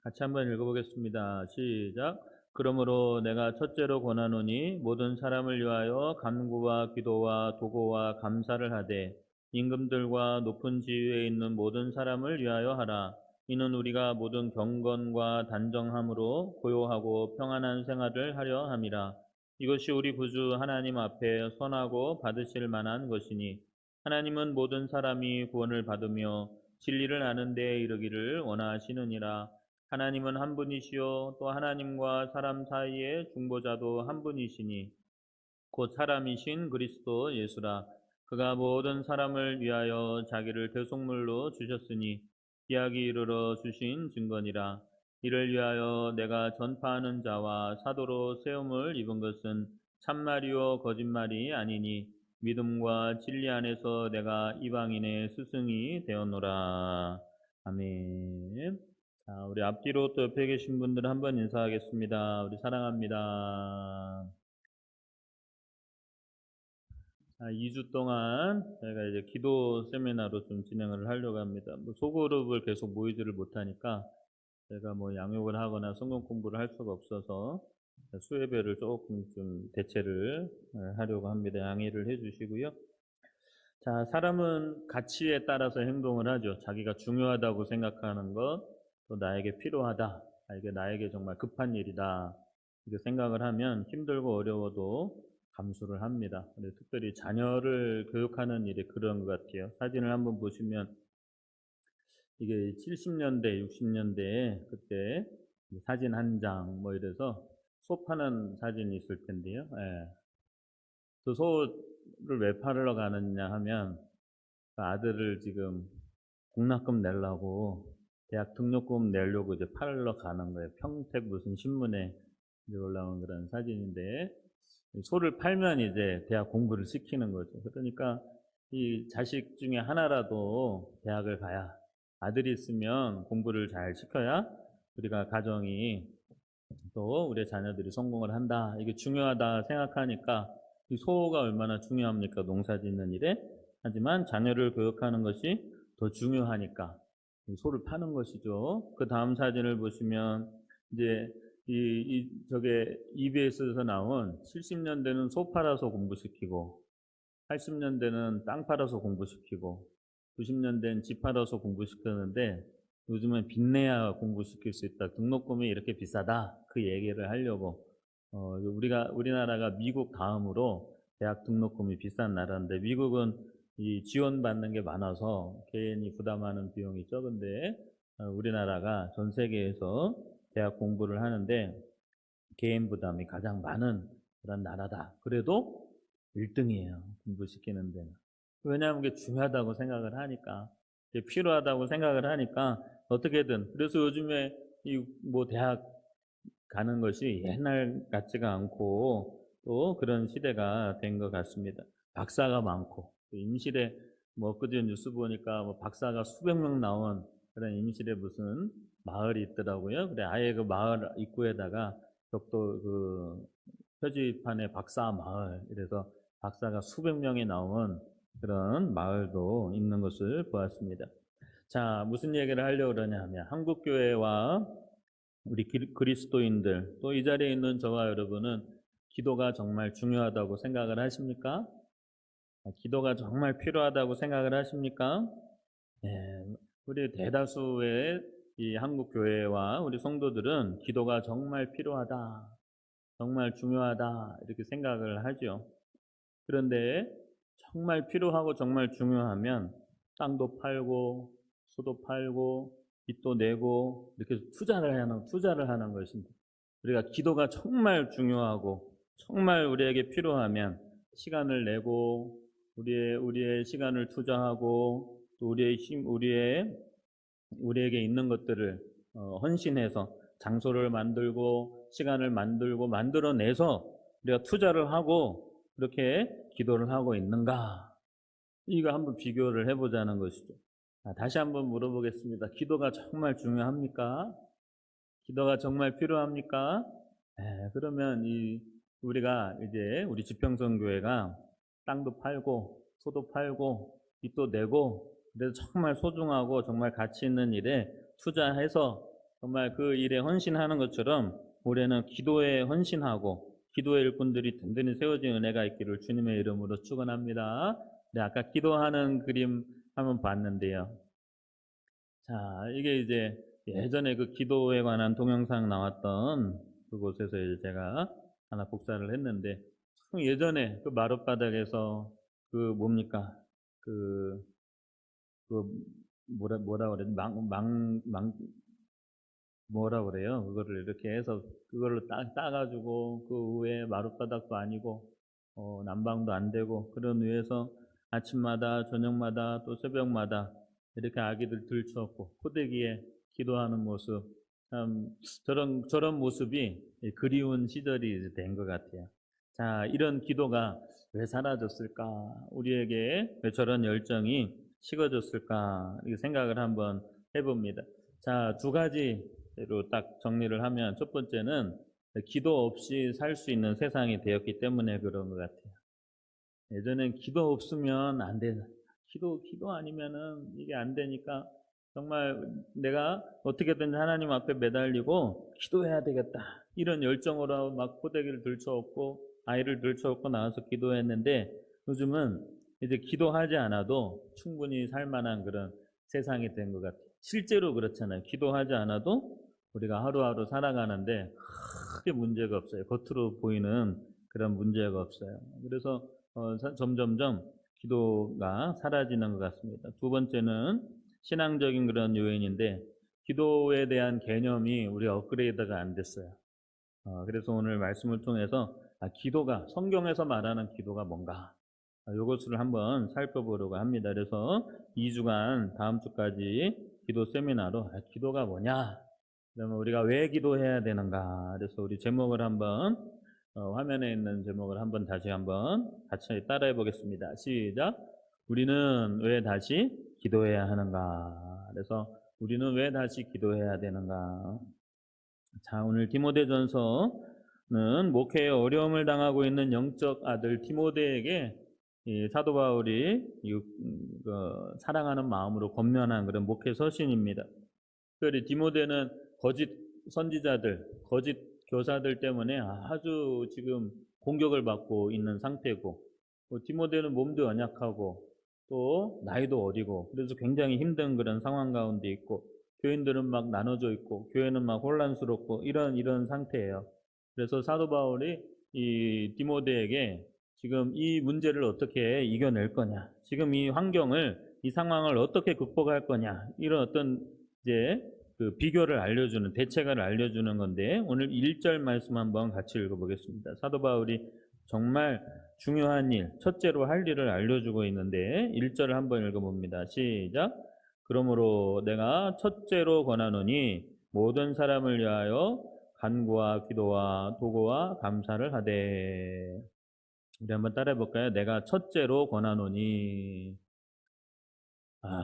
같이 한번 읽어보겠습니다. 시작. 그러므로 내가 첫째로 권하노니 모든 사람을 위하여 간구와 기도와 도고와 감사를 하되 임금들과 높은 지위에 있는 모든 사람을 위하여 하라. 이는 우리가 모든 경건과 단정함으로 고요하고 평안한 생활을 하려 함이라. 이것이 우리 구주 하나님 앞에 선하고 받으실 만한 것이니 하나님은 모든 사람이 구원을 받으며 진리를 아는 데에 이르기를 원하시느니라. 하나님은 한 분이시요 또 하나님과 사람 사이의 중보자도 한 분이시니 곧 사람이신 그리스도 예수라. 그가 모든 사람을 위하여 자기를 대속물로 주셨으니 기약이 이르러 주신 증거니라. 이를 위하여 내가 전파하는 자와 사도로 세움을 입은 것은 참말이요 거짓말이 아니니 믿음과 진리 안에서 내가 이방인의 스승이 되었노라. 아멘. 자, 우리 앞뒤로 또 옆에 계신 분들 한번 인사하겠습니다. 우리 사랑합니다. 자, 2주 동안 저희가 이제 기도 세미나로 좀 진행을 하려고 합니다. 뭐 소그룹을 계속 모이지를 못하니까 제가 뭐 양육을 하거나 성경 공부를 할 수가 없어서 수예배를 조금 좀 대체를 하려고 합니다. 양해를 해 주시고요. 자, 사람은 가치에 따라서 행동을 하죠. 자기가 중요하다고 생각하는 것, 또 나에게 필요하다, 이게 나에게 정말 급한 일이다, 이렇게 생각을 하면 힘들고 어려워도 감수를 합니다. 특별히 자녀를 교육하는 일이 그런 것 같아요. 사진을 한번 보시면 이게 70년대, 60년대에 그때 사진 한 장 뭐 이래서 소 파는 사진이 있을 텐데요. 예. 그 소를 왜 팔으러 가느냐 하면 그 아들을 지금 공납금 내려고 대학 등록금 내려고 이제 팔러 가는 거예요. 평택 무슨 신문에 이제 올라온 그런 사진인데 소를 팔면 이제 대학 공부를 시키는 거죠. 그러니까 이 자식 중에 하나라도 대학을 가야 아들이 있으면 공부를 잘 시켜야 우리가 가정이 또 우리 자녀들이 성공을 한다. 이게 중요하다 생각하니까 이 소가 얼마나 중요합니까? 농사 짓는 일에. 하지만 자녀를 교육하는 것이 더 중요하니까 이 소를 파는 것이죠. 그 다음 사진을 보시면 이제 저게 EBS에서 나온 70년대는 소 팔아서 공부시키고 80년대는 땅 팔아서 공부시키고 90년대는 집 팔아서 공부시켰는데 요즘은 빚내야 공부시킬 수 있다. 등록금이 이렇게 비싸다. 그 얘기를 하려고 우리나라가 미국 다음으로 대학 등록금이 비싼 나라인데 미국은 이 지원받는 게 많아서 개인이 부담하는 비용이 적은데 우리나라가 전 세계에서 대학 공부를 하는데 개인 부담이 가장 많은 그런 나라다. 그래도 1등이에요. 공부시키는 데는. 왜냐하면 그게 중요하다고 생각을 하니까, 필요하다고 생각을 하니까 어떻게든. 그래서 요즘에 이 뭐 대학 가는 것이 옛날 같지가 않고 또 그런 시대가 된 것 같습니다. 박사가 많고 임실에 뭐 엊그제 뉴스 보니까 뭐 박사가 수백 명 나온 그런 임실에 무슨 마을이 있더라고요. 그래 아예 그 마을 입구에다가 벽도 그 표지판에 박사 마을 이래서 박사가 수백 명이 나온 그런 마을도 있는 것을 보았습니다. 자, 무슨 얘기를 하려고 그러냐 하면 한국 교회와 우리 그리스도인들 또 이 자리에 있는 저와 여러분은 기도가 정말 중요하다고 생각을 하십니까? 기도가 정말 필요하다고 생각을 하십니까? 네, 우리 대다수의 이 한국 교회와 우리 성도들은 기도가 정말 필요하다, 정말 중요하다 이렇게 생각을 하죠. 그런데 정말 필요하고 정말 중요하면 땅도 팔고 소도 팔고 빚도 내고 이렇게 투자를 하는 것입니다. 우리가 기도가 정말 중요하고 정말 우리에게 필요하면 시간을 내고 우리의 시간을 투자하고 또 우리에게 있는 것들을 헌신해서 장소를 만들고 시간을 만들어내서 우리가 투자를 하고 그렇게 기도를 하고 있는가? 이거 한번 비교를 해보자는 것이죠. 다시 한번 물어보겠습니다. 기도가 정말 중요합니까? 기도가 정말 필요합니까? 그러면 우리가 이제 우리 지평선교회가 땅도 팔고 소도 팔고 빚도 내고 그래서 정말 소중하고 정말 가치 있는 일에 투자해서 정말 그 일에 헌신하는 것처럼 올해는 기도에 헌신하고 기도의 일꾼들이 든든히 세워진 은혜가 있기를 주님의 이름으로 축원합니다. 네, 아까 기도하는 그림 한번 봤는데요. 자, 이게 이제 예전에 그 기도에 관한 동영상 나왔던 그곳에서 이제 제가 하나 복사를 했는데, 참 예전에 그 마룻바닥에서 그 뭡니까? 그, 그 뭐라 그래? 뭐라 그래요? 그거를 이렇게 해서 그걸로 따가지고 그 위에 마룻바닥도 아니고 난방도 안 되고 그런 위에서 아침마다 저녁마다 또 새벽마다 이렇게 아기들 들추었고 포대기에 기도하는 모습, 참 저런 모습이 그리운 시절이 된 것 같아요. 자, 이런 기도가 왜 사라졌을까? 우리에게 왜 저런 열정이 식어졌을까? 이렇게 생각을 한번 해봅니다. 자, 두 가지로 딱 정리를 하면, 첫 번째는 기도 없이 살 수 있는 세상이 되었기 때문에 그런 것 같아요. 예전엔 기도 없으면 안 돼. 기도 아니면은 이게 안 되니까 정말 내가 어떻게든 하나님 앞에 매달리고 기도해야 되겠다, 이런 열정으로 막 포대기를 들쳐업고 아이를 들쳐업고 나와서 기도했는데, 요즘은 이제 기도하지 않아도 충분히 살 만한 그런 세상이 된 것 같아요. 실제로 그렇잖아요. 기도하지 않아도 우리가 하루하루 살아가는데 크게 문제가 없어요. 겉으로 보이는 그런 문제가 없어요. 그래서 점점점 기도가 사라지는 것 같습니다. 두 번째는 신앙적인 그런 요인인데, 기도에 대한 개념이 우리 업그레이드가 안 됐어요. 그래서 오늘 말씀을 통해서 기도가, 성경에서 말하는 기도가 뭔가, 이것을 한번 살펴보려고 합니다. 그래서 2주간 다음 주까지 기도 세미나로 기도가 뭐냐, 그러면 우리가 왜 기도해야 되는가, 그래서 우리 제목을 한번 화면에 있는 제목을 한번 다시 한번 같이 따라해 보겠습니다. 시작. 우리는 왜 다시 기도해야 하는가? 그래서 우리는 왜 다시 기도해야 되는가? 자, 오늘 디모데전서는 목회에 어려움을 당하고 있는 영적 아들 디모데에게 이 사도 바울이 사랑하는 마음으로 권면한 그런 목회 서신입니다. 특별히 디모데는 거짓 선지자들, 거짓 교사들 때문에 아주 지금 공격을 받고 있는 상태고, 디모데는 몸도 연약하고 또 나이도 어리고, 그래서 굉장히 힘든 그런 상황 가운데 있고, 교인들은 막 나눠져 있고 교회는 막 혼란스럽고 이런 상태예요. 그래서 사도 바울이 이 디모데에게 지금 이 문제를 어떻게 이겨낼 거냐, 지금 이 환경을, 이 상황을 어떻게 극복할 거냐, 이런 어떤 이제 그 비결을 알려주는, 대책을 알려주는 건데, 오늘 1절 말씀 한번 같이 읽어보겠습니다. 사도 바울이 정말 중요한 일, 첫째로 할 일을 알려주고 있는데 1절을 한번 읽어봅니다. 시작. 그러므로 내가 첫째로 권하노니 모든 사람을 위하여 간구와 기도와 도구와 감사를 하되. 우리 한번 따라해 볼까요? 내가 첫째로 권하노니.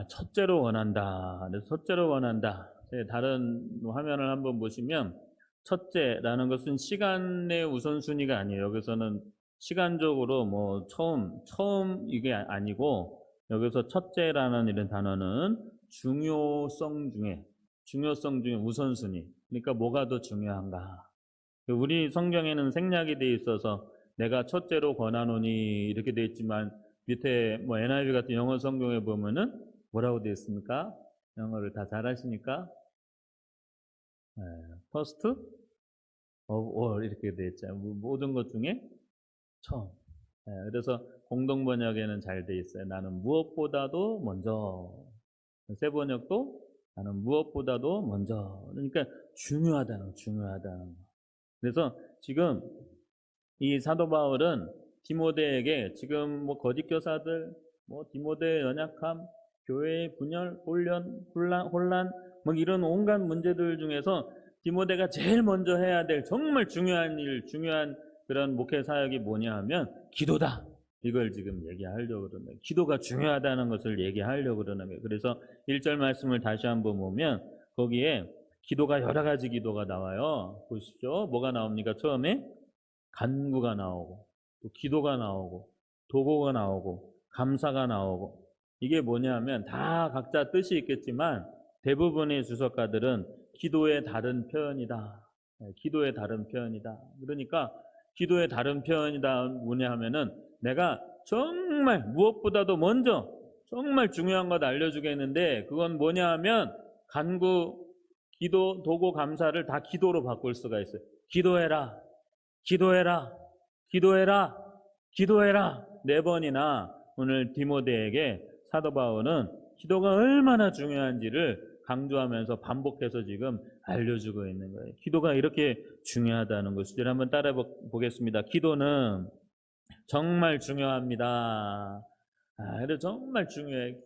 첫째로 원한다. 첫째로 원한다. 다른 화면을 한번 보시면, 첫째라는 것은 시간의 우선순위가 아니에요. 여기서는 시간적으로 뭐 처음 이게 아니고, 여기서 첫째라는 이런 단어는 중요성 중에 우선순위. 그러니까 뭐가 더 중요한가? 우리 성경에는 생략이 돼 있어서 내가 첫째로 권하노니 이렇게 돼 있지만, 밑에 뭐 NIV 같은 영어 성경에 보면은 뭐라고 되어 있습니까? 영어를 다 잘하시니까 first of all 이렇게 되어 있죠. 모든 것 중에 처음. 그래서 공동 번역에는 잘 되어 있어요. 나는 무엇보다도 먼저. 새 번역도 나는 무엇보다도 먼저. 그러니까 중요하다는 거. 그래서 지금 이 사도 바울은 디모데에게 지금 뭐 거짓 교사들, 뭐 디모데의 연약함, 교회의 분열, 혼란, 뭐 이런 온갖 문제들 중에서 디모데가 제일 먼저 해야 될 정말 중요한 일, 중요한 그런 목회 사역이 뭐냐 하면 기도다. 이걸 지금 얘기하려고 그러는 거예요. 기도가 중요하다는 것을 얘기하려고 그러는 거예요. 그래서 1절 말씀을 다시 한번 보면 거기에 기도가 여러 가지 기도가 나와요. 보십시오. 뭐가 나옵니까? 처음에 간구가 나오고, 또 기도가 나오고, 도구가 나오고, 감사가 나오고. 이게 뭐냐면 다 각자 뜻이 있겠지만 대부분의 주석가들은 기도의 다른 표현이다. 기도의 다른 표현이다. 그러니까 기도의 다른 표현이다 뭐냐 하면은 내가 정말 무엇보다도 먼저 정말 중요한 것 알려주겠는데 그건 뭐냐 하면 간구, 기도, 도고, 감사를 다 기도로 바꿀 수가 있어요. 기도해라, 기도해라, 기도해라, 기도해라. 4번이나 오늘 디모데에게 사도 바울은 기도가 얼마나 중요한지를 강조하면서 반복해서 지금 알려주고 있는 거예요. 기도가 이렇게 중요하다는 것을 한번 따라 보겠습니다. 기도는 정말 중요합니다. 그래서 정말 중요해.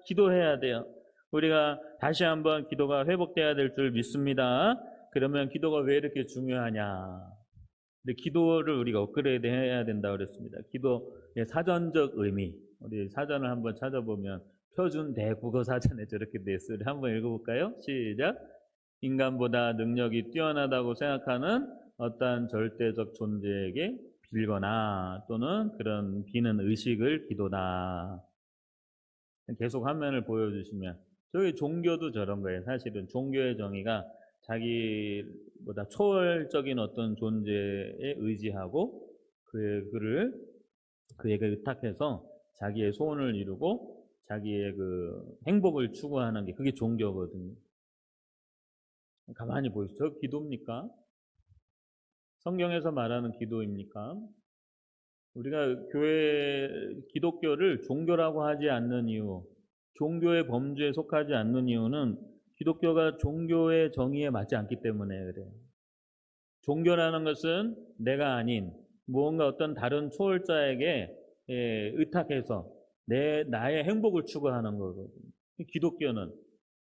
기도해야 돼요. 우리가 다시 한번 기도가 회복돼야 될 줄 믿습니다. 그러면 기도가 왜 이렇게 중요하냐? 근데 기도를 우리가 업그레이드 해야 된다 그랬습니다. 기도의 사전적 의미. 우리 사전을 한번 찾아보면 표준 대국어 사전에 저렇게 돼 있어요. 우리 한번 읽어볼까요? 시작. 인간보다 능력이 뛰어나다고 생각하는 어떠한 절대적 존재에게 빌거나 또는 그런 비는 의식을 기도다. 계속 화면을 보여주시면 저희 종교도 저런 거예요. 사실은 종교의 정의가 자기보다 초월적인 어떤 존재에 의지하고 그에게 의탁해서 자기의 소원을 이루고 자기의 그 행복을 추구하는 게 그게 종교거든요. 가만히 보세요. 저 기도입니까? 성경에서 말하는 기도입니까? 우리가 기독교를 종교라고 하지 않는 이유, 종교의 범주에 속하지 않는 이유는 기독교가 종교의 정의에 맞지 않기 때문에 그래요. 종교라는 것은 내가 아닌 무언가 어떤 다른 초월자에게 의탁해서 나의 행복을 추구하는 거거든요.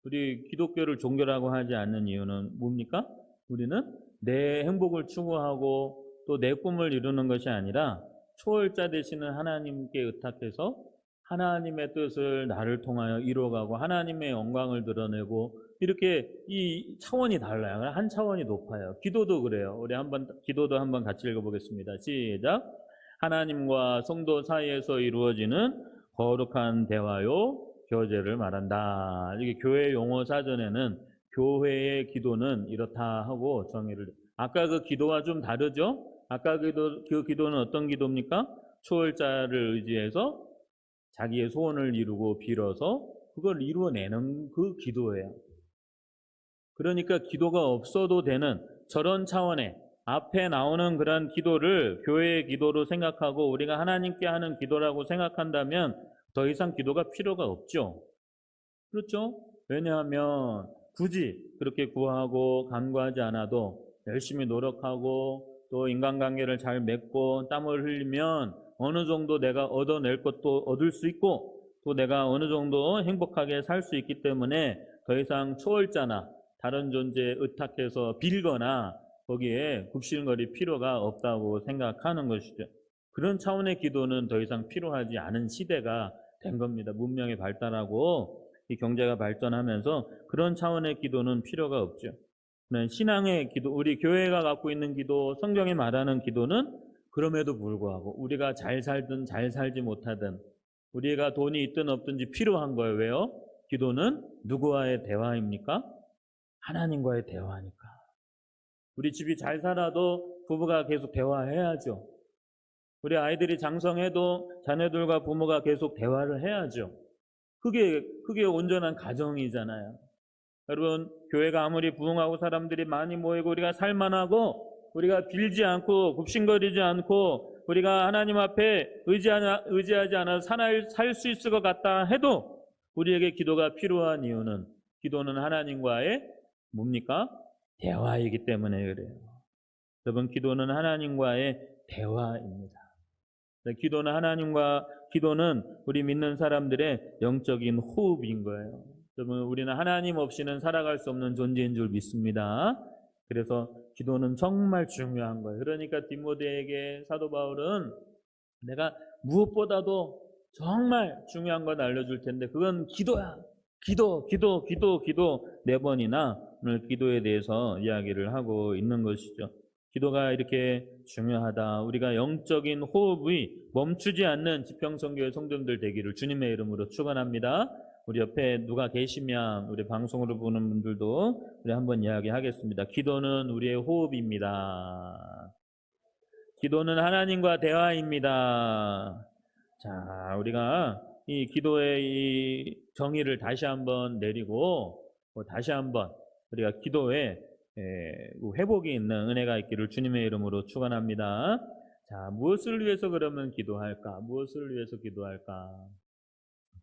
우리 기독교를 종교라고 하지 않는 이유는 뭡니까? 우리는 내 행복을 추구하고 또 내 꿈을 이루는 것이 아니라 초월자 되시는 하나님께 의탁해서 하나님의 뜻을 나를 통하여 이루어가고 하나님의 영광을 드러내고 이렇게 이 차원이 달라요. 한 차원이 높아요. 기도도 그래요. 우리 기도도 한번 같이 읽어보겠습니다. 시작. 하나님과 성도 사이에서 이루어지는 거룩한 대화요 교제를 말한다. 이게 교회 용어 사전에는 교회의 기도는 이렇다 하고 정의를. 아까 그 기도와 좀 다르죠? 아까 그 기도는 어떤 기도입니까? 초월자를 의지해서 자기의 소원을 이루고 빌어서 그걸 이루어내는 그 기도예요. 그러니까 기도가 없어도 되는 저런 차원의 앞에 나오는 그런 기도를 교회의 기도로 생각하고 우리가 하나님께 하는 기도라고 생각한다면 더 이상 기도가 필요가 없죠. 그렇죠? 왜냐하면 굳이 그렇게 구하고 간구하지 않아도 열심히 노력하고 또 인간관계를 잘 맺고 땀을 흘리면 어느 정도 내가 얻어낼 것도 얻을 수 있고 또 내가 어느 정도 행복하게 살 수 있기 때문에 더 이상 초월자나 다른 존재에 의탁해서 빌거나 거기에 굽신거릴 필요가 없다고 생각하는 것이죠. 그런 차원의 기도는 더 이상 필요하지 않은 시대가 된 겁니다. 문명이 발달하고 이 경제가 발전하면서 그런 차원의 기도는 필요가 없죠. 신앙의 기도, 우리 교회가 갖고 있는 기도, 성경이 말하는 기도는 그럼에도 불구하고 우리가 잘 살든 잘 살지 못하든 우리가 돈이 있든 없든지 필요한 거예요. 왜요? 기도는 누구와의 대화입니까? 하나님과의 대화니까. 우리 집이 잘 살아도 부부가 계속 대화해야죠. 우리 아이들이 장성해도 자녀들과 부모가 계속 대화를 해야죠. 그게 온전한 가정이잖아요. 여러분, 교회가 아무리 부흥하고 사람들이 많이 모이고 우리가 살만하고 우리가 빌지 않고 굽신거리지 않고 우리가 하나님 앞에 의지하지 않아서 살 수 있을 것 같다 해도 우리에게 기도가 필요한 이유는 기도는 하나님과의 뭡니까? 대화이기 때문에 그래요. 여러분, 기도는 하나님과의 대화입니다. 기도는 우리 믿는 사람들의 영적인 호흡인 거예요. 여러분, 우리는 하나님 없이는 살아갈 수 없는 존재인 줄 믿습니다. 그래서 기도는 정말 중요한 거예요. 그러니까 디모데에게 사도 바울은 내가 무엇보다도 정말 중요한 걸 알려줄 텐데 그건 기도야. 기도 4번이나 오늘 기도에 대해서 이야기를 하고 있는 것이죠. 기도가 이렇게 중요하다. 우리가 영적인 호흡이 멈추지 않는 지평선교의 성도들 되기를 주님의 이름으로 축원합니다. 우리 옆에 누가 계시면 우리 방송으로 보는 분들도 우리 한번 이야기하겠습니다. 기도는 우리의 호흡입니다. 기도는 하나님과 대화입니다. 자, 우리가 이 기도의 이 정의를 다시 한번 내리고 다시 한번 우리가 기도에 회복이 있는 은혜가 있기를 주님의 이름으로 축원합니다. 자, 무엇을 위해서 그러면 기도할까? 무엇을 위해서 기도할까?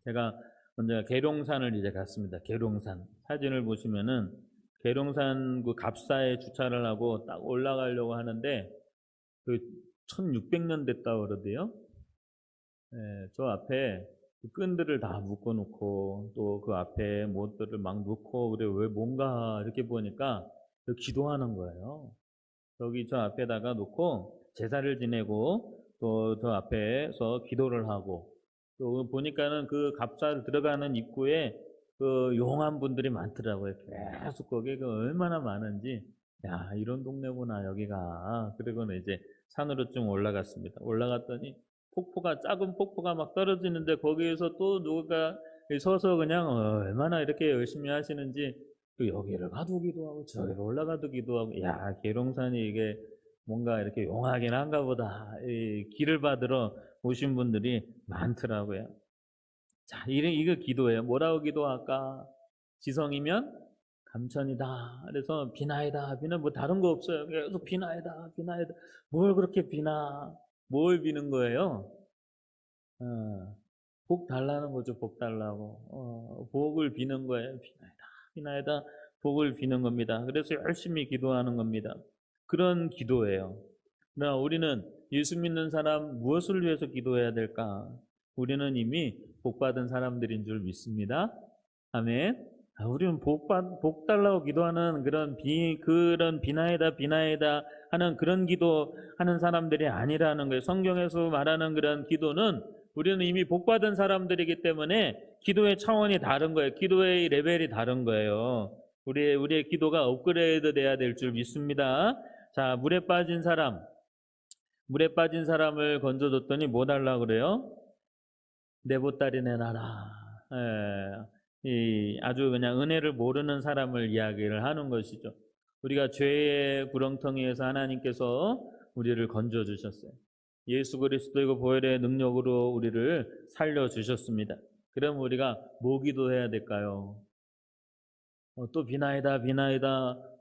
제가 먼저 계룡산을 이제 갔습니다. 계룡산 사진을 보시면은 계룡산 그 갑사에 주차를 하고 딱 올라가려고 하는데 그 1600년 됐다 그러대요. 저 앞에 그 끈들을 다 묶어놓고 또 그 앞에 못들을 막 놓고 그래 왜 뭔가 이렇게 보니까 기도하는 거예요. 여기 저 앞에다가 놓고 제사를 지내고 또 저 앞에서 기도를 하고 또 보니까는 그 갑사 들어가는 입구에 그 용한 분들이 많더라고요. 계속 거기에 얼마나 많은지 야 이런 동네구나 여기가. 그리고는 이제 산으로 좀 올라갔습니다. 올라갔더니 작은 폭포가 막 떨어지는데 거기에서 또 누가 서서 그냥 얼마나 이렇게 열심히 하시는지 여기를 가도 기도하고 저기를 올라가도 기도하고 야 계룡산이 이게 뭔가 이렇게 용하긴 한가 보다. 이 길을 받으러 오신 분들이 많더라고요. 자, 이거 기도예요. 뭐라고 기도할까? 지성이면 감천이다. 그래서 비나이다. 비나 뭐 다른 거 없어요. 계속 비나이다. 비나이다. 뭘 그렇게 비나? 뭘 비는 거예요? 복 달라는 거죠. 복 달라고. 복을 비는 거예요. 비나이다. 비나이다. 복을 비는 겁니다. 그래서 열심히 기도하는 겁니다. 그런 기도예요. 그러나 우리는 예수 믿는 사람 무엇을 위해서 기도해야 될까? 우리는 이미 복받은 사람들인 줄 믿습니다. 아멘. 우리는 복 달라고 기도하는 그런 비나이다 하는 그런 기도하는 사람들이 아니라는 거예요. 성경에서 말하는 그런 기도는 우리는 이미 복받은 사람들이기 때문에 기도의 차원이 다른 거예요. 기도의 레벨이 다른 거예요. 우리의 기도가 업그레이드 돼야 될 줄 믿습니다. 자, 물에 빠진 사람을 건져줬더니 뭐 달라 그래요? 내 보따리 내놔라. 아주 그냥 은혜를 모르는 사람을 이야기를 하는 것이죠. 우리가 죄의 구렁텅이에서 하나님께서 우리를 건져주셨어요. 예수 그리스도의 보혈의 능력으로 우리를 살려주셨습니다. 그럼 우리가 뭐 기도해야 될까요? 또 비나이다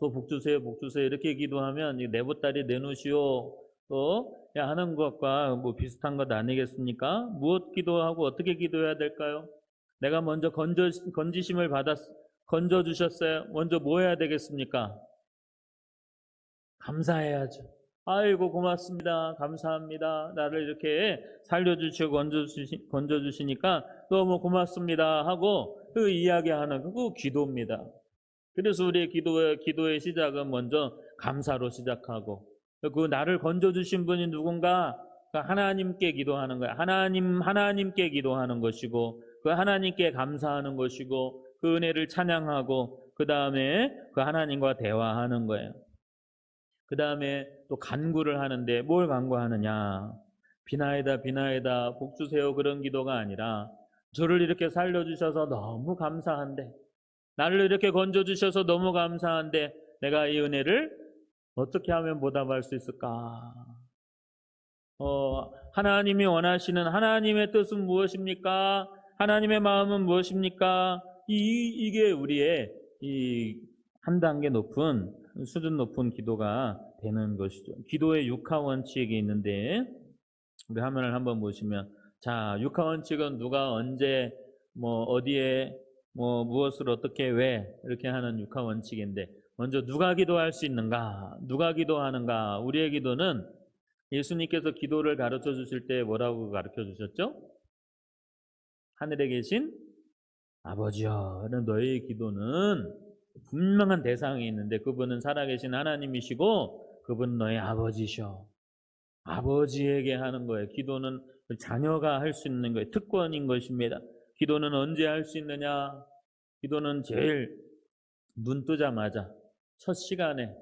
또 복 주세요 이렇게 기도하면 내 보따리 내놓으시오 또 하는 것과 뭐 비슷한 것 아니겠습니까? 무엇 기도하고 어떻게 기도해야 될까요? 내가 먼저 건지심을 건져 주셨어요. 먼저 뭐 해야 되겠습니까? 감사해야죠. 아이고 고맙습니다. 감사합니다. 나를 이렇게 살려주시고 건져주시니까 너무 고맙습니다 하고 그 이야기하는 그 기도입니다. 그래서 우리의 기도의 시작은 먼저 감사로 시작하고 그 나를 건져주신 분이 누군가? 하나님께 기도하는 거야. 하나님께 기도하는 것이고 그 하나님께 감사하는 것이고 그 은혜를 찬양하고 그 다음에 그 하나님과 대화하는 거예요. 그 다음에 또 간구를 하는데 뭘 간구하느냐? 비나이다 복 주세요 그런 기도가 아니라 저를 이렇게 살려주셔서 너무 감사한데 나를 이렇게 건져주셔서 너무 감사한데 내가 이 은혜를 어떻게 하면 보답할 수 있을까? 하나님이 원하시는 하나님의 뜻은 무엇입니까? 하나님의 마음은 무엇입니까? 이게 우리의 한 단계 높은 수준 높은 기도가 되는 것이죠. 기도의 육하 원칙이 있는데 우리 화면을 한번 보시면 자 육하 원칙은 누가 언제 뭐 어디에 뭐 무엇을 어떻게 왜 이렇게 하는 육하 원칙인데 먼저 누가 기도할 수 있는가? 누가 기도하는가? 우리의 기도는 예수님께서 기도를 가르쳐 주실 때 뭐라고 가르쳐 주셨죠? 하늘에 계신 아버지여 너희의 기도는 분명한 대상이 있는데 그분은 살아계신 하나님이시고 그분은 너희 아버지셔. 아버지에게 하는 거예요. 기도는 자녀가 할 수 있는 거예요. 특권인 것입니다. 기도는 언제 할 수 있느냐? 기도는 제일 눈 뜨자마자 첫 시간에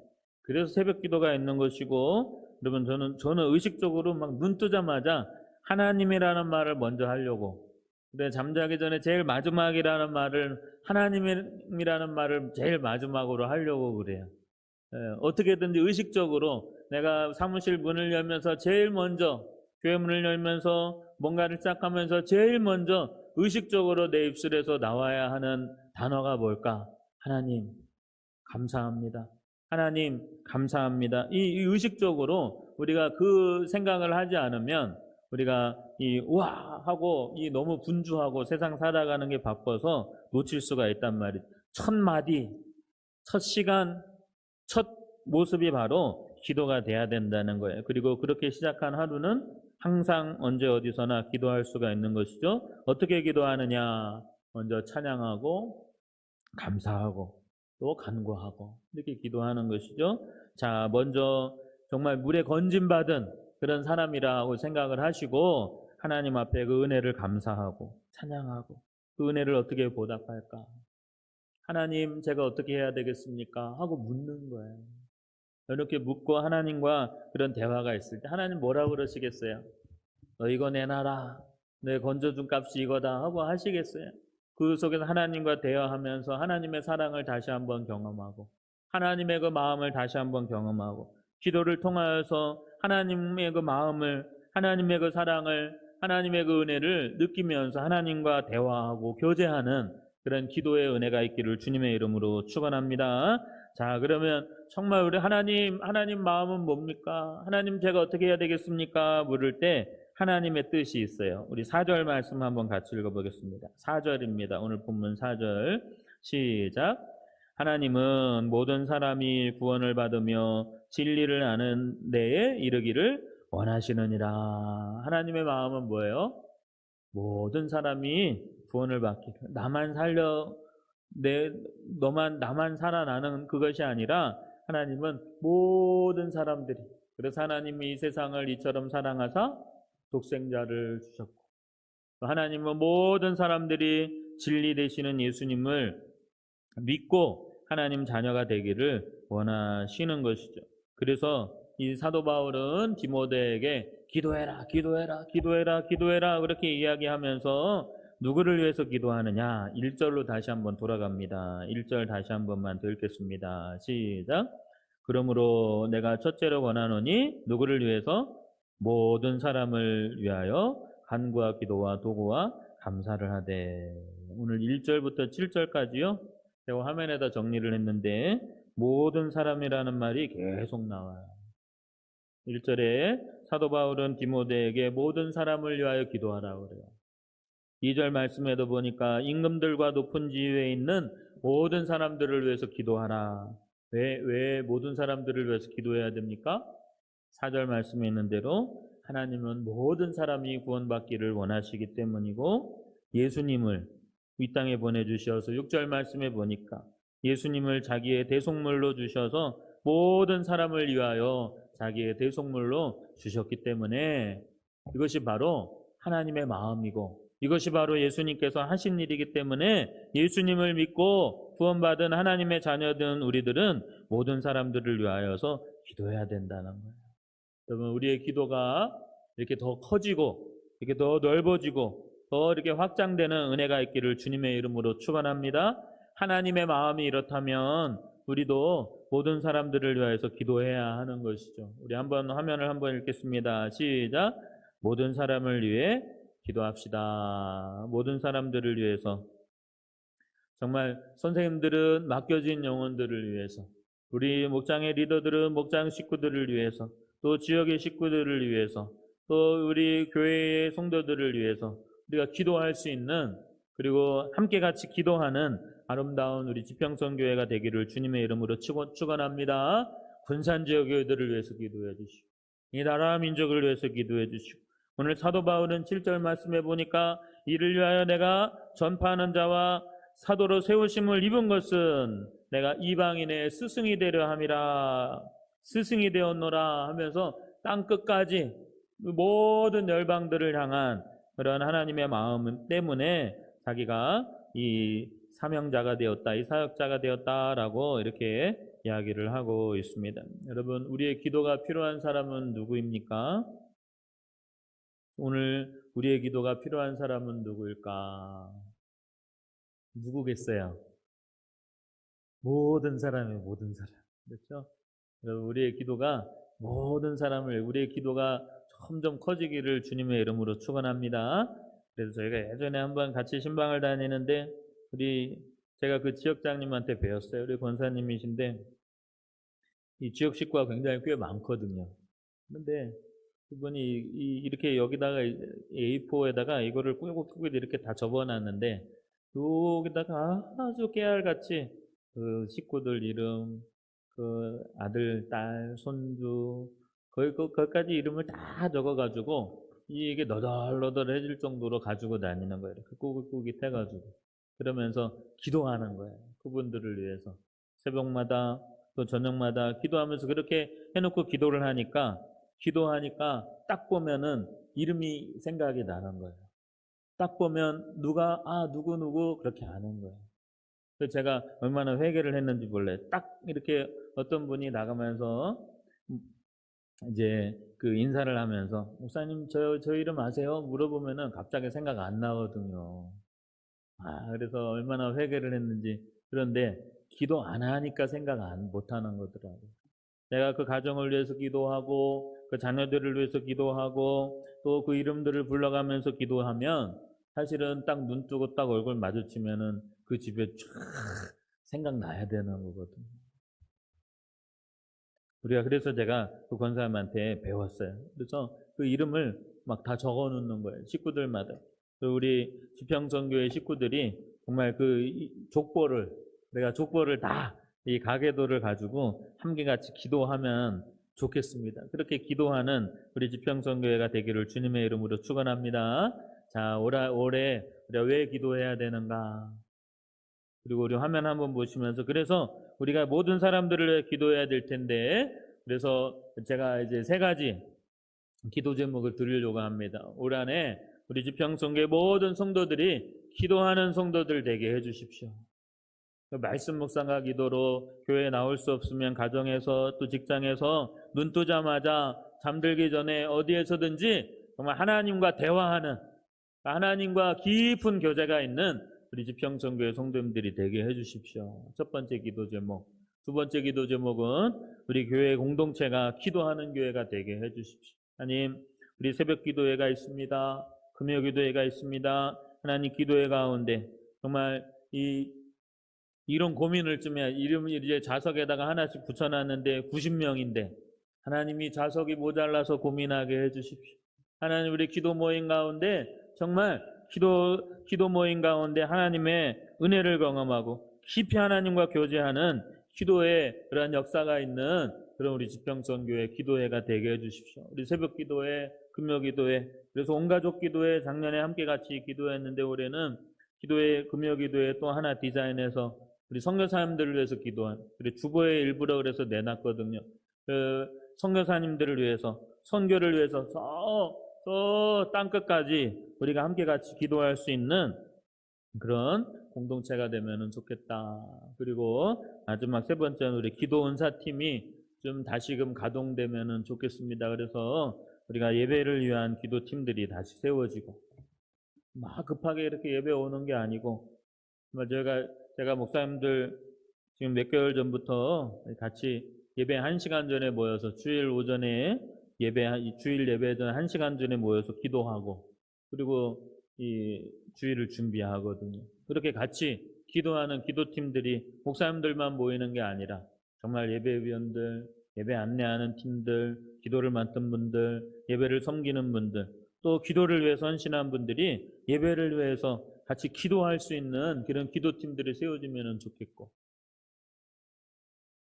그래서 새벽 기도가 있는 것이고 여러분 저는 의식적으로 막 눈 뜨자마자 하나님이라는 말을 먼저 하려고 근데 잠자기 전에 제일 마지막이라는 말을 하나님이라는 말을 제일 마지막으로 하려고 그래요. 어떻게든지 의식적으로 내가 사무실 문을 열면서 제일 먼저 교회 문을 열면서 뭔가를 시작하면서 제일 먼저 의식적으로 내 입술에서 나와야 하는 단어가 뭘까? 하나님 감사합니다. 하나님 감사합니다. 이 의식적으로 우리가 그 생각을 하지 않으면 우리가 이 와 하고 이 너무 분주하고 세상 살아가는 게 바빠서 놓칠 수가 있단 말이죠. 첫 마디, 첫 시간, 첫 모습이 바로 기도가 돼야 된다는 거예요. 그리고 그렇게 시작한 하루는 항상 언제 어디서나 기도할 수가 있는 것이죠. 어떻게 기도하느냐? 먼저 찬양하고 감사하고 또 간구하고 이렇게 기도하는 것이죠. 자, 먼저 정말 물에 건짐받은 그런 사람이라고 생각을 하시고 하나님 앞에 그 은혜를 감사하고 찬양하고 그 은혜를 어떻게 보답할까? 하나님 제가 어떻게 해야 되겠습니까? 하고 묻는 거예요. 이렇게 묻고 하나님과 그런 대화가 있을 때 하나님 뭐라고 그러시겠어요? 너 이거 내놔라. 내 건져준 값이 이거다 하고 하시겠어요? 그 속에서 하나님과 대화하면서 하나님의 사랑을 다시 한번 경험하고 하나님의 그 마음을 다시 한번 경험하고 기도를 통하여서 하나님의 그 마음을 하나님의 그 사랑을 하나님의 그 은혜를 느끼면서 하나님과 대화하고 교제하는 그런 기도의 은혜가 있기를 주님의 이름으로 축원합니다. 자, 그러면 정말 우리 하나님 마음은 뭡니까? 하나님 제가 어떻게 해야 되겠습니까? 물을 때 하나님의 뜻이 있어요. 우리 4절 말씀 한번 같이 읽어보겠습니다. 4절입니다. 오늘 본문 4절 시작. 하나님은 모든 사람이 구원을 받으며 진리를 아는 데에 이르기를 원하시느니라. 하나님의 마음은 뭐예요? 모든 사람이 구원을 받기를. 나만 살려 나만 살아나는 그것이 아니라 하나님은 모든 사람들이 그래서 하나님이 이 세상을 이처럼 사랑하사 독생자를 주셨고 하나님은 모든 사람들이 진리 되시는 예수님을 믿고 하나님 자녀가 되기를 원하시는 것이죠. 그래서 이 사도 바울은 디모데에게 기도해라 그렇게 이야기하면서 누구를 위해서 기도하느냐 1절로 다시 한번 돌아갑니다. 1절 다시 한 번만 더 읽겠습니다. 시작. 그러므로 내가 첫째로 권하노니 누구를 위해서? 모든 사람을 위하여 간구와 기도와 도구와 감사를 하되. 오늘 1절부터 7절까지요. 제가 화면에다 정리를 했는데 모든 사람이라는 말이 계속 나와요. 1절에 사도 바울은 디모데에게 모든 사람을 위하여 기도하라고 그래요. 2절 말씀에도 보니까 임금들과 높은 지위에 있는 모든 사람들을 위해서 기도하라. 왜 모든 사람들을 위해서 기도해야 됩니까? 4절 말씀에 있는 대로 하나님은 모든 사람이 구원받기를 원하시기 때문이고 예수님을 이 땅에 보내주셔서 6절 말씀에 보니까 예수님을 자기의 대속물로 주셔서 모든 사람을 위하여 자기의 대속물로 주셨기 때문에 이것이 바로 하나님의 마음이고 이것이 바로 예수님께서 하신 일이기 때문에 예수님을 믿고 구원받은 하나님의 자녀된 우리들은 모든 사람들을 위하여서 기도해야 된다는 거예요. 여러분 우리의 기도가 이렇게 더 커지고 이렇게 더 넓어지고 더 이렇게 확장되는 은혜가 있기를 주님의 이름으로 축원합니다. 하나님의 마음이 이렇다면 우리도 모든 사람들을 위하여서 기도해야 하는 것이죠. 우리 한번 화면을 한번 읽겠습니다. 시작. 모든 사람을 위해 기도합시다. 모든 사람들을 위해서 정말 선생님들은 맡겨진 영혼들을 위해서 우리 목장의 리더들은 목장 식구들을 위해서 또 지역의 식구들을 위해서 또 우리 교회의 성도들을 위해서 우리가 기도할 수 있는 그리고 함께 같이 기도하는 아름다운 우리 지평선 교회가 되기를 주님의 이름으로 축원합니다. 군산 지역 교회들을 위해서 기도해 주시고 이 나라 민족을 위해서 기도해 주시고 오늘 사도 바울은 7절 말씀해 보니까 이를 위하여 내가 전파하는 자와 사도로 세우심을 입은 것은 내가 이방인의 스승이 되려 함이라. 스승이 되었노라 하면서 땅 끝까지 모든 열방들을 향한 그런 하나님의 마음 때문에 자기가 이 사명자가 되었다, 이 사역자가 되었다라고 이렇게 이야기를 하고 있습니다. 여러분, 우리의 기도가 필요한 사람은 누구입니까? 오늘 우리의 기도가 필요한 사람은 누구일까? 누구겠어요? 모든 사람이에요, 모든 사람. 그렇죠? 여러분, 우리의 기도가 모든 사람을, 우리의 기도가 점점 커지기를 주님의 이름으로 축원합니다. 그래서 저희가 예전에 한번 같이 신방을 다니는데 제가 그 지역장님한테 배웠어요. 우리 권사님이신데 이 지역 식구가 굉장히 꽤 많거든요. 그런데 그분이 이렇게 여기다가 A4에다가 이거를 꾸깃꾸깃 이렇게 다 접어놨는데 여기다가 아주 깨알같이 그 식구들 이름, 그 아들, 딸, 손주 거기까지 이름을 다 적어가지고 이게 너덜너덜해질 정도로 가지고 다니는 거예요. 이렇게 꾸깃꾸깃 해가지고 그러면서 기도하는 거예요. 그분들을 위해서 새벽마다 또 저녁마다 기도하면서 그렇게 해놓고 기도하니까 딱 보면은 이름이 생각이 나는 거예요. 딱 보면 누구 그렇게 아는 거예요. 그래서 제가 얼마나 회개를 했는지 몰라요. 딱 이렇게 어떤 분이 나가면서 이제 그 인사를 하면서 목사님 저 이름 아세요? 물어보면은 갑자기 생각 안 나거든요. 그래서 얼마나 회개를 했는지. 그런데 기도 안 하니까 생각 못 하는 거더라고요. 내가 그 가정을 위해서 기도하고 그 자녀들을 위해서 기도하고 또 그 이름들을 불러가면서 기도하면 사실은 딱 눈 뜨고 딱 얼굴 마주치면은 그 집에 쫙 생각나야 되는 거거든요. 그래서 제가 그 권사님한테 배웠어요. 그래서 그 이름을 막 다 적어 놓는 거예요. 식구들마다. 우리 지평선교회 식구들이 정말 내가 족보를 다 이 가계도를 가지고 함께같이 기도하면 좋겠습니다. 그렇게 기도하는 우리 지평선교회가 되기를 주님의 이름으로 축원합니다. 자, 올해 우리가 왜 기도해야 되는가? 그리고 우리 화면 한번 보시면서 그래서 우리가 모든 사람들을 위해 기도해야 될 텐데 그래서 제가 이제 3가지 기도 제목을 드리려고 합니다. 올 한해 우리 지평선교회 모든 성도들이 기도하는 성도들 되게 해주십시오. 말씀 묵상과 기도로 교회에 나올 수 없으면 가정에서 또 직장에서 눈 뜨자마자 잠들기 전에 어디에서든지 정말 하나님과 대화하는 하나님과 깊은 교제가 있는 우리 지평선교회 성도님들이 되게 해주십시오. 첫 번째 기도 제목. 두 번째 기도 제목은 우리 교회 공동체가 기도하는 교회가 되게 해주십시오. 하나님, 우리 새벽 기도회가 있습니다. 금요 기도회가 있습니다. 하나님 기도회 가운데 정말 이런 고민을 좀 해야 이름을 이제 자석에다가 하나씩 붙여놨는데 90명인데 하나님이 자석이 모자라서 고민하게 해주십시오. 하나님 우리 기도 모임 가운데 정말 기도 모임 가운데 하나님의 은혜를 경험하고 깊이 하나님과 교제하는 기도의 그러한 역사가 있는 그런 우리 지평선교회 기도회가 되게 해주십시오. 우리 새벽 기도회, 금요 기도회, 그래서 온 가족 기도회 작년에 함께 같이 기도했는데 올해는 기도회, 금요 기도회 또 하나 디자인해서 우리 선교사님들을 위해서 기도한 우리 주보의 일부라 그래서 내놨거든요. 그 선교사님들을 위해서 선교를 위해서 저 땅끝까지 우리가 함께 같이 기도할 수 있는 그런 공동체가 되면 좋겠다. 그리고 마지막 3번째는 우리 기도 은사팀이 좀 다시금 가동되면 좋겠습니다. 그래서 우리가 예배를 위한 기도팀들이 다시 세워지고 막 급하게 이렇게 예배 오는 게 아니고 제가 목사님들 지금 몇 개월 전부터 같이 예배 1시간 전에 모여서 주일 오전에 주일 예배 전 1시간 전에 모여서 기도하고 그리고 이 주일을 준비하거든요. 그렇게 같이 기도하는 기도팀들이 목사님들만 모이는 게 아니라 정말 예배위원들, 예배 안내하는 팀들, 기도를 맡은 분들, 예배를 섬기는 분들, 또 기도를 위해서 헌신한 분들이 예배를 위해서 같이 기도할 수 있는 그런 기도팀들이 세워지면 좋겠고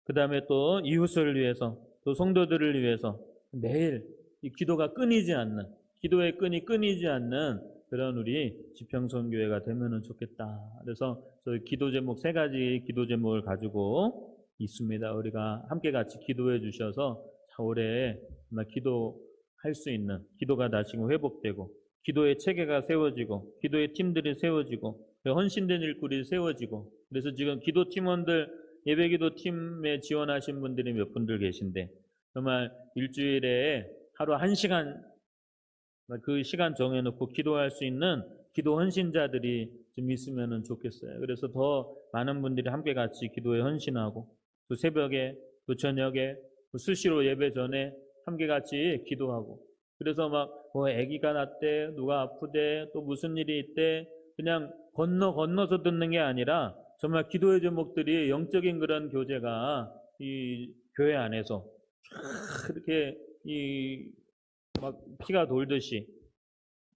그 다음에 또 이웃을 위해서 또 성도들을 위해서 매일 이 기도가 끊이지 않는 기도의 끈이 끊이지 않는 그런 우리 지평선교회가 되면 좋겠다. 그래서 저희 기도 제목 3가지 기도 제목을 가지고 있습니다. 우리가 함께 같이 기도해 주셔서 올해 정말 기도할 수 있는 기도가 다시금 회복되고 기도의 체계가 세워지고 기도의 팀들이 세워지고 헌신된 일꾼이 세워지고 그래서 지금 기도 팀원들 예배기도 팀에 지원하신 분들이 몇 분들 계신데 정말 일주일에 하루 1시간 그 시간 정해놓고 기도할 수 있는 기도 헌신자들이 좀 있으면 좋겠어요. 그래서 더 많은 분들이 함께 같이 기도에 헌신하고 또 새벽에 또 저녁에 또 수시로 예배 전에 함께 같이 기도하고 그래서 막 뭐 아기가 낳대 누가 아프대 또 무슨 일이 있대 그냥 건너서 듣는 게 아니라 정말 기도의 제목들이 영적인 그런 교제가 이 교회 안에서 쫙 이렇게 이 막 피가 돌듯이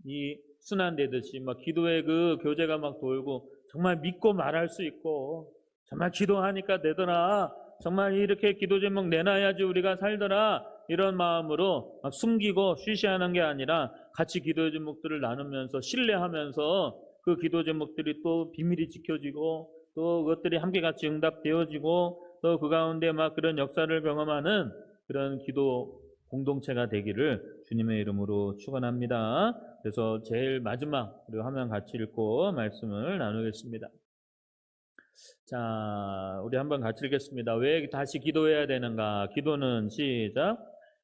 이 순환되듯이 막 기도의 그 교제가 막 돌고 정말 믿고 말할 수 있고 정말 기도하니까 되더라. 정말 이렇게 기도 제목 내놔야지 우리가 살더라. 이런 마음으로 막 숨기고 쉬쉬하는 게 아니라 같이 기도 제목들을 나누면서 신뢰하면서 그 기도 제목들이 또 비밀이 지켜지고 또 그것들이 함께 같이 응답되어지고 또 그 가운데 막 그런 역사를 경험하는 그런 기도 공동체가 되기를 주님의 이름으로 축원합니다. 그래서 제일 마지막 우리 화면 같이 읽고 말씀을 나누겠습니다. 자, 우리 한번 같이 읽겠습니다. 왜 다시 기도해야 되는가? 기도는 시작.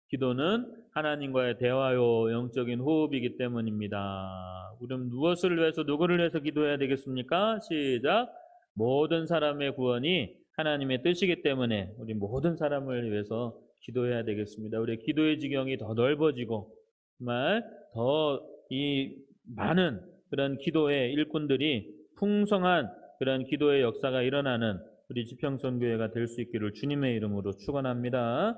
기도는 하나님과의 대화요 영적인 호흡이기 때문입니다. 우리는 무엇을 위해서 누구를 위해서 기도해야 되겠습니까? 시작. 모든 사람의 구원이 하나님의 뜻이기 때문에 우리 모든 사람을 위해서 기도해야 되겠습니다. 우리 기도의 지경이 더 넓어지고 정말 더 이 많은 그런 기도의 일꾼들이 풍성한 그런 기도의 역사가 일어나는 우리 지평선교회가 될 수 있기를 주님의 이름으로 축원합니다.